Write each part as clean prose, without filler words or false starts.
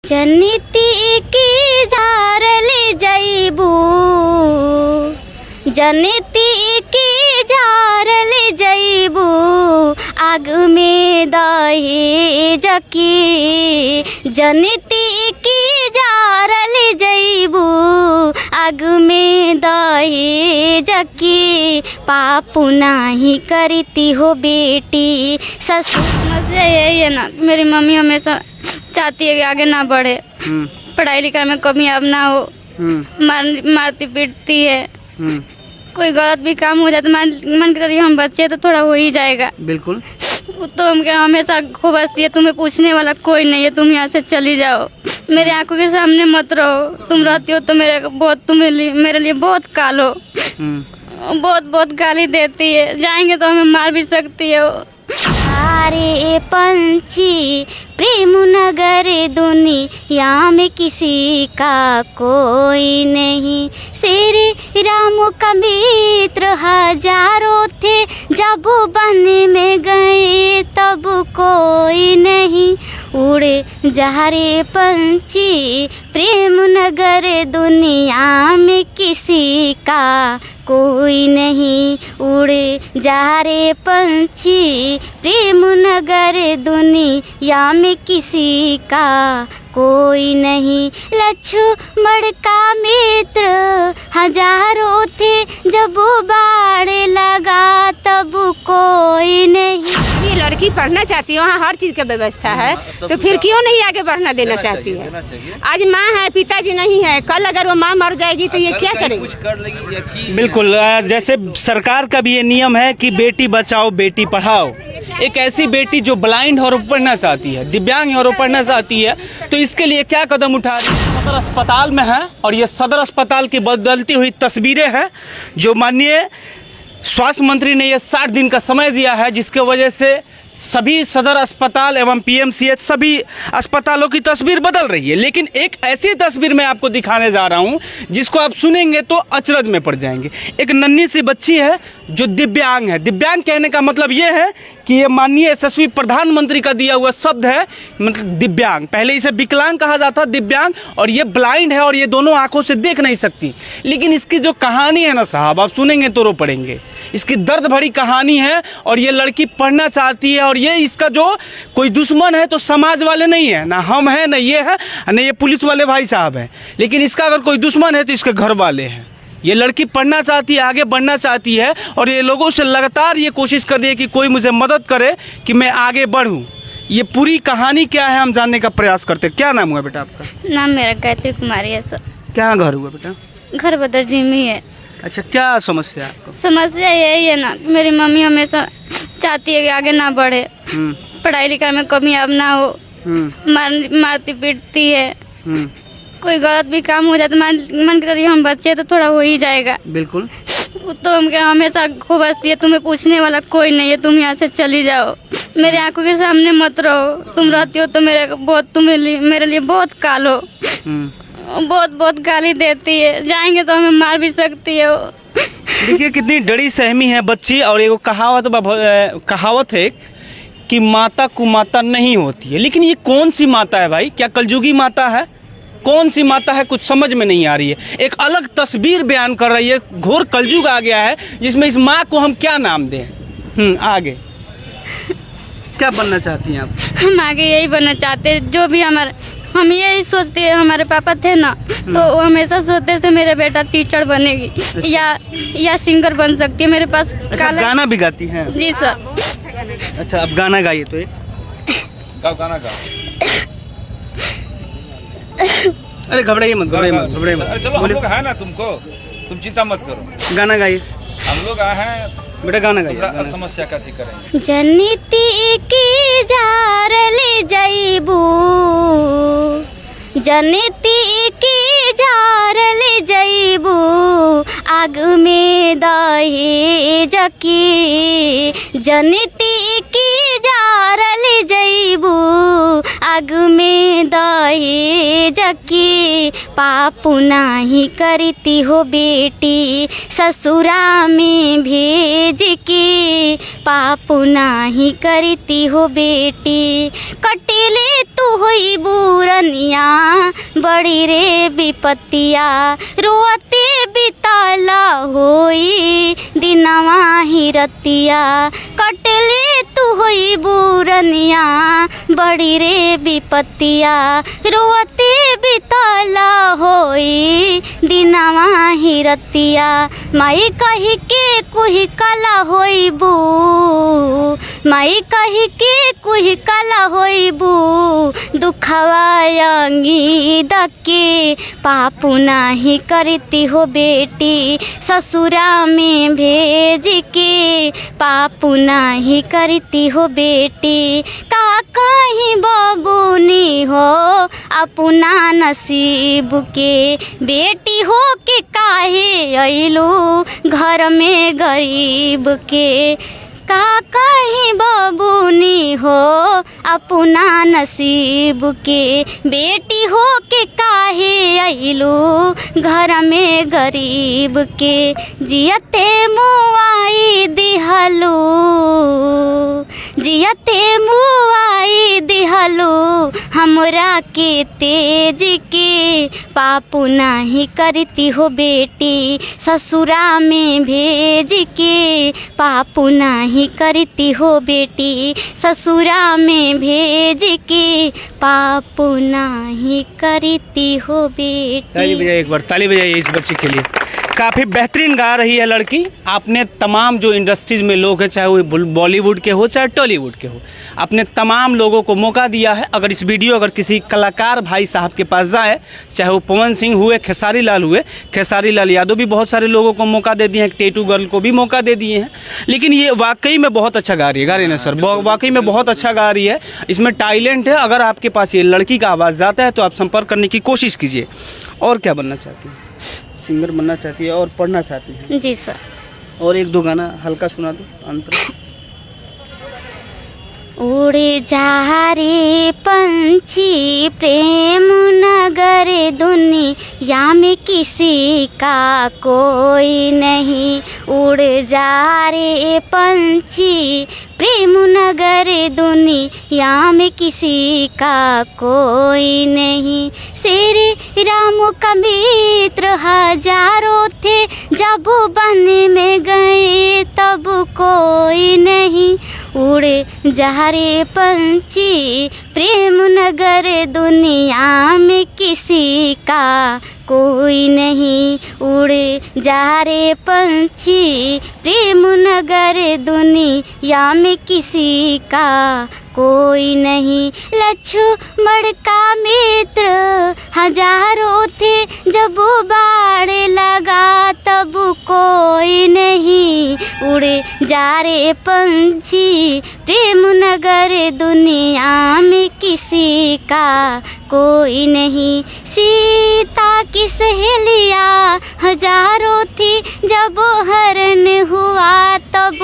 जनिती की जार ले जाइबू, जनिती की जार ले जाइबू, आग में दहेज की। जनिती की जार ले जाइबू, आग में दहेज की। पापू नहीं करती हो बेटी ससुर। मसला यही है ना, मेरी मम्मी हमेशा चाहती है कि आगे ना बढ़े, पढ़ाई लिखाई में कामयाब ना हो, मारती पीटती है। कोई गलत भी काम हो जाता है मन कर रही है हम बच्चे तो थोड़ा हो ही जाएगा। बिल्कुल। तो हम हमेशा खूब हंसती है, तुम्हें पूछने वाला कोई नहीं है, तुम यहाँ से चली जाओ, मेरे आंखों के सामने मत रहो। तुम रहती हो तो मेरे लिए बहुत काल हो। बहुत गाली देती है, जाएंगे तो हमें मार भी सकती है। सारे पंछी प्रेम नगर दुनिया में किसी का कोई नहीं। श्री राम का मित्र हजारों थे, जब वन में गए तब कोई नहीं। उड़े जा रे पंछी प्रेम नगर दुनिया में किसी का कोई नहीं। उड़े जा रे पंछी प्रेम नगर दुनिया में किसी का कोई नहीं। लक्ष्मण का मित्र हजारों थे, जब बाढ़ लगा तब कोई नहीं। ये लड़की पढ़ना चाहती है, वहाँ हर चीज की व्यवस्था है, तो फिर क्यों नहीं आगे बढ़ना देना चाहती है? आज माँ है, पिताजी नहीं है, कल अगर वो माँ मर जाएगी तो ये क्या करेगी? बिल्कुल, जैसे सरकार का भी ये नियम है कि बेटी बचाओ बेटी पढ़ाओ। एक ऐसी बेटी जो ब्लाइंड और पढ़ना चाहती है, दिव्यांग और पढ़ना चाहती है, तो इसके लिए क्या कदम उठा रही है? सदर अस्पताल में है, और ये सदर अस्पताल की बदलती हुई तस्वीरें हैं जो माननीय स्वास्थ्य मंत्री ने ये 60 दिन का समय दिया है, जिसके वजह से सभी सदर अस्पताल एवं पीएमसीएच सभी अस्पतालों की तस्वीर बदल रही है। लेकिन एक ऐसी तस्वीर मैं आपको दिखाने जा रहा हूं जिसको आप सुनेंगे तो अचरज में पड़ जाएंगे। एक नन्ही सी बच्ची है जो दिव्यांग है। दिव्यांग कहने का मतलब ये है कि ये माननीय यशस्वी प्रधानमंत्री का दिया हुआ शब्द है, मतलब दिव्यांग। पहले इसे विकलांग कहा जाता दिव्यांग, और ये ब्लाइंड है और ये दोनों आंखों से देख नहीं सकती। लेकिन इसकी जो कहानी है ना साहब, आप सुनेंगे तो रो पड़ेंगे। इसकी दर्द भरी कहानी है, और ये लड़की पढ़ना चाहती है, और ये इसका जो कोई दुश्मन है तो समाज वाले नहीं है, ना हम हैं, ना ये है, ना ये पुलिस वाले भाई साहब हैं। लेकिन इसका अगर कोई दुश्मन है तो इसके घर वाले हैं। ये लड़की पढ़ना चाहती है, आगे बढ़ना चाहती है, और ये लोगों से लगातार ये कोशिश कर रही है कि कोई मुझे मदद करे कि मैं आगे बढ़ूं। ये पूरी कहानी क्या है हम जानने का प्रयास करते हैं। क्या नाम हुआ बेटा आपका? नाम मेरा गायत्री कुमारी है सर। क्या घर हुआ बेटा? घर बदर जिमी है। अच्छा, क्या समस्या है आपको? समस्या यही है ना, मेरी मम्मी हमेशा चाहती है कि आगे ना बढ़े, पढ़ाई लिखाई में कामयाब ना हो, मारती पीटती है। कोई गलत भी काम हो जाता है मन कर रही है हम बच्चे तो थोड़ा हो ही जाएगा। बिल्कुल। तो हम हमेशा खूब हंसती है, तुम्हें पूछने वाला कोई नहीं है, तुम यहाँ से चली जाओ, मेरे आंखों के सामने मत रहो। तुम रहती हो तो मेरे लिए बहुत काल हो। बहुत गाली देती है, जाएंगे तो हमें मार भी सकती है। देखिए कितनी डरी सहमी है बच्ची। और एक कहावत है कि माता कुमाता नहीं होती है। लेकिन ये कौन सी माता है भाई? क्या कलयुगी माता है? कौन सी माता है? कुछ समझ में नहीं आ रही है। एक अलग तस्वीर बयान कर रही है। घोर कलयुग आ गया है जिसमें इस माँ को हम क्या नाम दें? आगे क्या बनना चाहती हैं आप? हम आगे यही बनना चाहते हैं, जो भी हम यही सोचते हैं। हमारे पापा थे ना, तो वो हमेशा सोचते थे मेरा बेटा टीचर बनेगी या सिंगर बन सकती है। मेरे पास अच्छा, गाना भी गाती हैं? जी सर। अच्छा, अब गाना गाइए तो एक गाना गा। अरे घबराइए मत। चलो, हम लोग है ना, तुम चिंता मत करो। गाना गाइए। हम लोग आए हैं बेटा, गाना गाइए। समस्या का थी करेंगे। जनिती की जार ले जाइबू, जनिती की जार ले जाइबू, आग में दहेज की। जनिती की जार ले जाइबू, आग में दहेज की। पापू नहीं करती हो बेटी ससुरा में भेज की। पापू नहीं करती हो बेटी, कटिले तू होई बुरनिया बड़ी रे विपत्तिया रोते बिताला होई दिनवा ही रतिया कटले तू होई बुरनिया बड़ी रे विपत्तिया रोते बिताला होई दिनवा ही रतिया माई कही के कुही कला होइबू माई कही के कुही कला होइबू दुखवायंगी दके पापू नाही करती हो बेटी ससुरा में भेज के पापू नाही करती हो बेटी का कहीं बबूनी हो अपना नसीब के बेटी हो के काहे अइलू घर में गरीब के का कहीं बबूनी हो अपना नसीब के बेटी हो के काहे अइलू घर में गरीब के जियते मुआई दिहलू जियते मुआई दिहलू हमरा के तेज के पापू नहीं करती हो बेटी ससुरा में भेज के पापू नहीं करती हो बेटी ससुरा में भेज के पापू नहीं करती हो बेटी। ताली बजाइए एक बार, ताली बजाइए इस बच्चे के लिए। काफ़ी बेहतरीन गा रही है लड़की। आपने तमाम जो इंडस्ट्रीज में लोग हैं, चाहे वो बॉलीवुड के हो चाहे टॉलीवुड के हो, आपने तमाम लोगों को मौका दिया है। अगर इस वीडियो अगर किसी कलाकार भाई साहब के पास जाए, चाहे वो पवन सिंह हुए, खेसारी लाल हुए, खेसारी लाल यादव भी बहुत सारे लोगों को मौका दे दिए हैं, टेटू गर्ल को भी मौका दे दिए हैं, लेकिन ये वाकई में बहुत अच्छा गा रही है ना सर, वाकई में बहुत अच्छा गा रही है। इसमें टैलेंट है। अगर आपके पास ये लड़की का आवाज़ जाता है तो आप संपर्क करने की कोशिश कीजिए। और क्या बनना चाहती हैं? सिंगर बनना चाहती है और पढ़ना चाहती है? जी सर। और एक दो गाना हल्का सुना दो अंतर। उड़े जा रे पंछी प्रेम नगर दुनिया में किसी का कोई नहीं। उड़ जा रे पंछी प्रेम नगर दुनिया में किसी का कोई नहीं। श्री राम का मित्र हजारों थे, जब वन में गए तब कोई नहीं। उड़ जा रे पंछी प्रेम नगर दुनिया में किसी का कोई नहीं। उड़ जा रे पंछी प्रेम नगर दुनिया में किसी का कोई नहीं। लक्ष्मण का मित्र हजारों थे, जब बाढ़ लगा तब कोई नहीं। उड़ जा रे पंछी प्रेम नगर दुनिया में किसी का कोई नहीं। सीता की सहेलिया हजारों थी, जब हरण हुआ तब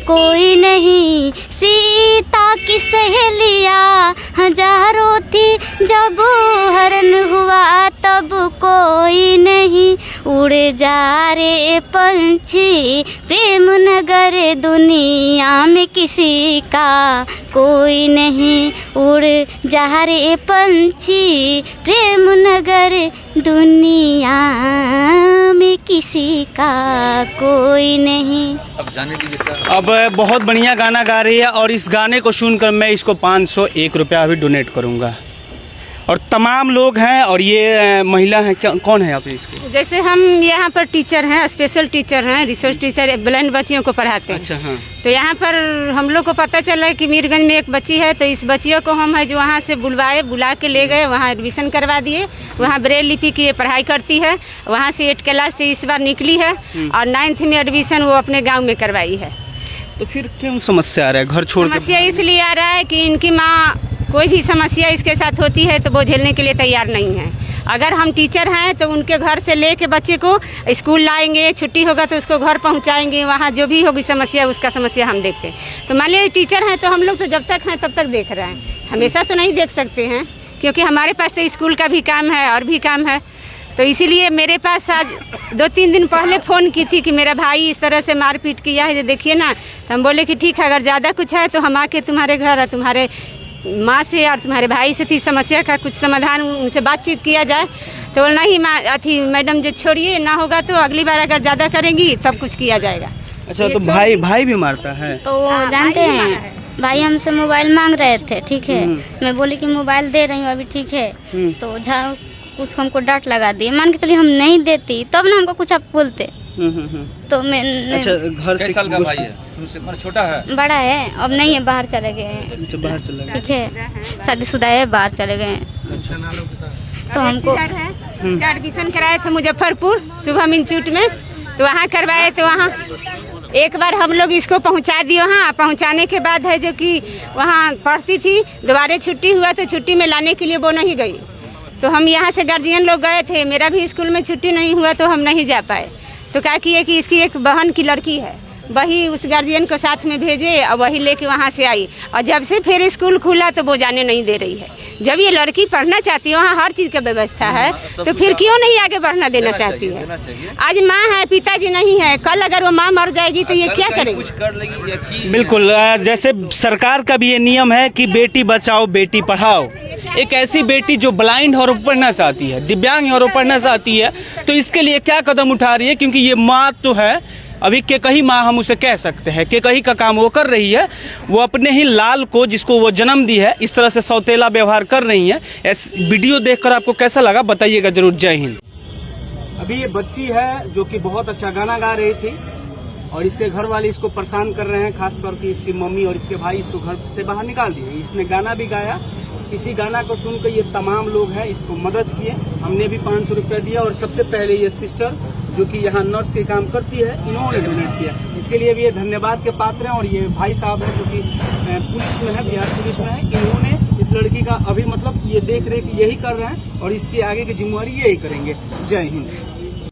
कोई नहीं। सीता की सहेलिया हजारों थी, जब हरण हुआ तब कोई नहीं। उड़ जा रे पंछी प्रेम नगर दुनिया में किसी का कोई नहीं। उड़ जा रे पंछी प्रेम नगर दुनिया में किसी का कोई नहीं। अब बहुत बढ़िया गाना गा रही है और इस गाने को सुनकर मैं इसको 501 रुपया अभी डोनेट करूँगा। और तमाम लोग हैं और ये महिला हैं, क्या कौन है आप इसके? जैसे हम यहाँ पर टीचर हैं, स्पेशल टीचर हैं, रिसोर्स टीचर, ब्लाइंड बच्चियों को पढ़ाते हैं। अच्छा हाँ। तो यहाँ पर हम लोग को पता चला है कि मीरगंज में एक बच्ची है, तो इस बच्चियों को हम है जो वहाँ से बुला के ले गए, वहाँ एडमिशन करवा दिए। वहाँ ब्रेल लिपि की पढ़ाई करती है, वहाँ से 8 क्लास से इस बार निकली है और 9th में एडमिशन वो अपने गाँव में करवाई है। तो फिर क्यों समस्या आ रहा है घर छोड़ के? समस्या इसलिए आ रहा है कि इनकी माँ कोई भी समस्या इसके साथ होती है तो वो झेलने के लिए तैयार नहीं है। अगर हम टीचर हैं तो उनके घर से ले के बच्चे को स्कूल लाएंगे, छुट्टी होगा तो उसको घर पहुंचाएंगे, वहाँ जो भी होगी समस्या उसका समस्या हम देखते हैं। तो मान लीजिए टीचर हैं तो हम लोग तो जब तक हैं तब तक देख रहे हैं, हमेशा तो नहीं देख सकते हैं, क्योंकि हमारे पास तो स्कूल का भी काम है और भी काम है। तो इसीलिए मेरे पास आज 2-3 दिन पहले फ़ोन की थी कि मेरा भाई इस तरह से मारपीट किया है, देखिए ना। तो हम बोले कि ठीक है, अगर ज़्यादा कुछ है तो हम आके तुम्हारे घर तुम्हारे माँ से और तुम्हारे भाई से थी समस्या का कुछ समाधान उनसे बातचीत किया जाए। तो बोला नहीं माँ अथी मैडम जी छोड़िए, ना होगा तो अगली बार अगर ज़्यादा करेंगी सब कुछ किया जाएगा। अच्छा, तो भाई भी मारता है? तो वो जानते हैं भाई हमसे मोबाइल मांग रहे थे, ठीक है, मैं बोली कि मोबाइल दे रही हूँ अभी, ठीक है, तो कुछ हमको डांट लगा दी। मान के चलिए हम नहीं देती तब ना हमको कुछ आप बोलते। तो मैं अच्छा, घर से साल का भाई है तुमसे? मतलब छोटा है? बड़ा है, अब नहीं है, बाहर चले गए हैं। अच्छा, बाहर चला गया। ठीक है, शादीशुदा है, बाहर चले गए हैं। तो हमको इसका एडमिशन कराए थे मुजफ्फरपुर शुभम इंस्टीट्यूट में, तो वहाँ करवाए। तो वहाँ एक बार हम लोग इसको पहुँचा दिए, वहाँ पहुँचाने के बाद है जो कि वहाँ पढ़ती थी, दोबारा छुट्टी हुआ तो छुट्टी में लाने के लिए वो नहीं गई। तो हम यहाँ से गार्जियन लोग गए थे, मेरा भी स्कूल में छुट्टी नहीं हुआ तो हम नहीं जा पाए। तो क्या किए कि इसकी एक बहन की लड़की है, वही उस गार्जियन को साथ में भेजे और वही लेके वहाँ से आई। और जब से फिर स्कूल खुला तो वो जाने नहीं दे रही है। जब ये लड़की पढ़ना चाहती है, वहाँ हर चीज़ की व्यवस्था है, तो फिर क्यों नहीं आगे बढ़ना देना चाहती है? आज माँ है, पिताजी नहीं है, कल अगर वो माँ मर जाएगी तो ये क्या करेगी? बिल्कुल, जैसे सरकार का भी ये नियम है कि बेटी बचाओ बेटी पढ़ाओ। एक ऐसी बेटी जो ब्लाइंड है और पढ़ना चाहती है, दिव्यांग है और पढ़ना चाहती है, तो इसके लिए क्या कदम उठा रही है? क्योंकि ये माँ तो है, अभी के कही माँ हम उसे कह सकते हैं, के कही का काम वो कर रही है। वो अपने ही लाल को, जिसको वो जन्म दी है, इस तरह से सौतेला व्यवहार कर रही है। इस वीडियो देखकर आपको कैसा लगा बताइएगा जरूर। जय हिंद। अभी ये बच्ची है जो कि बहुत अच्छा गाना गा रही थी और इसके घर वाले इसको परेशान कर रहे हैं, खास करके इसकी मम्मी और इसके भाई इसको घर से बाहर निकाल दिए। इसने गाना भी गाया, इसी गाना को सुनकर ये तमाम लोग हैं इसको मदद किए। हमने भी 500 रुपया दिया और सबसे पहले ये सिस्टर जो कि यहाँ नर्स के काम करती है, इन्होंने डोनेट किया। इसके लिए भी ये धन्यवाद के पात्र हैं। और ये भाई साहब हैं जो कि पुलिस में है, बिहार पुलिस में है, इन्होंने इस लड़की का अभी मतलब ये देख रेख यही कर रहे हैं और इसके आगे की जिम्मेवारी यही करेंगे। जय हिंद।